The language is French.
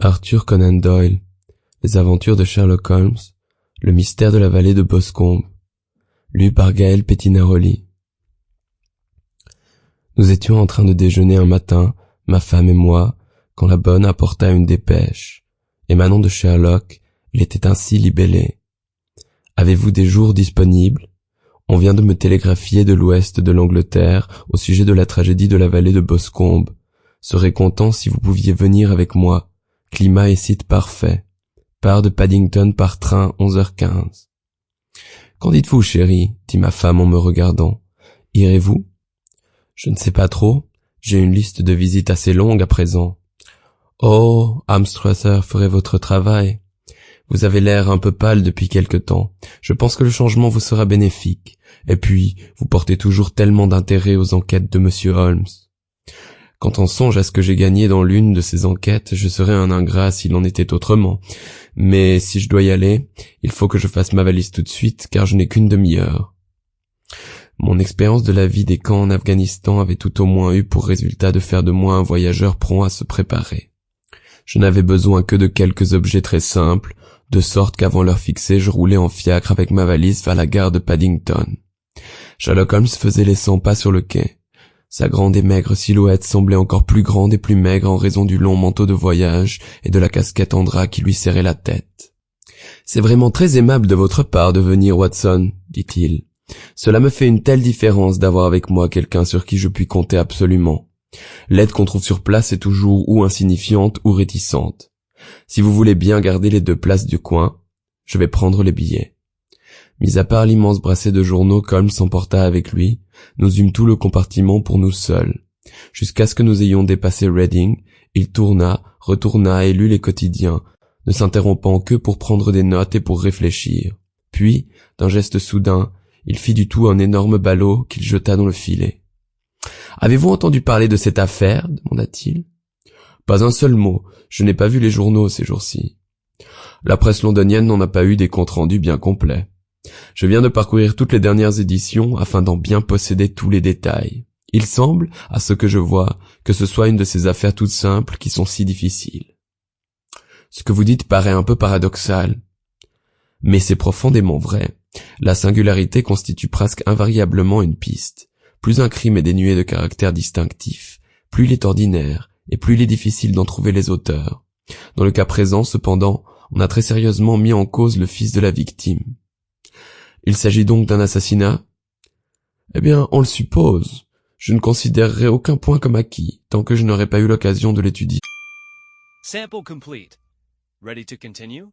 Arthur Conan Doyle, Les aventures de Sherlock Holmes, Le mystère de la vallée de Boscombe, lu par Gaël Pettinaroli. Nous étions en train de déjeuner un matin, ma femme et moi, quand la bonne apporta une dépêche. Émanant de Sherlock, il était ainsi libellé. Avez-vous des jours disponibles? On vient de me télégraphier de l'ouest de l'Angleterre au sujet de la tragédie de la vallée de Boscombe. Serais content si vous pouviez venir avec moi. Climat et site parfait. Part de Paddington par train 11h15. Qu'en dites-vous, chérie? Dit ma femme en me regardant. Irez-vous? Je ne sais pas trop. J'ai une liste de visites assez longue à présent. Oh, Amstruther ferait votre travail. Vous avez l'air un peu pâle depuis quelque temps. Je pense que le changement vous sera bénéfique. Et puis, vous portez toujours tellement d'intérêt aux enquêtes de Monsieur Holmes. Quand on songe à ce que j'ai gagné dans l'une de ces enquêtes, je serais un ingrat s'il en était autrement. Mais si je dois y aller, il faut que je fasse ma valise tout de suite, car je n'ai qu'une demi-heure. Mon expérience de la vie des camps en Afghanistan avait tout au moins eu pour résultat de faire de moi un voyageur prompt à se préparer. Je n'avais besoin que de quelques objets très simples, de sorte qu'avant l'heure fixée, je roulais en fiacre avec ma valise vers la gare de Paddington. Sherlock Holmes faisait les 100 pas sur le quai. Sa grande et maigre silhouette semblait encore plus grande et plus maigre en raison du long manteau de voyage et de la casquette en drap qui lui serrait la tête. « C'est vraiment très aimable de votre part de venir, Watson, » dit-il. « Cela me fait une telle différence d'avoir avec moi quelqu'un sur qui je puis compter absolument. L'aide qu'on trouve sur place est toujours ou insignifiante ou réticente. Si vous voulez bien garder les 2 places du coin, je vais prendre les billets. » Mis à part l'immense bracelet de journaux qu'Holmes s'emporta avec lui, nous eûmes tout le compartiment pour nous seuls. Jusqu'à ce que nous ayons dépassé Reading, il tourna, retourna et lut les quotidiens, ne s'interrompant que pour prendre des notes et pour réfléchir. Puis, d'un geste soudain, il fit du tout un énorme ballot qu'il jeta dans le filet. « Avez-vous entendu parler de cette affaire ?» demanda-t-il. « Pas un seul mot, je n'ai pas vu les journaux ces jours-ci. La presse londonienne n'en a pas eu des comptes rendus bien complets. Je viens de parcourir toutes les dernières éditions afin d'en bien posséder tous les détails. Il semble, à ce que je vois, que ce soit une de ces affaires toutes simples qui sont si difficiles. Ce que vous dites paraît un peu paradoxal. Mais c'est profondément vrai. La singularité constitue presque invariablement une piste. Plus un crime est dénué de caractère distinctif, plus il est ordinaire, et plus il est difficile d'en trouver les auteurs. Dans le cas présent, cependant, on a très sérieusement mis en cause le fils de la victime. Il s'agit donc d'un assassinat? Eh bien, on le suppose. Je ne considérerai aucun point comme acquis, tant que je n'aurai pas eu l'occasion de l'étudier. Sample complete. Ready to continue?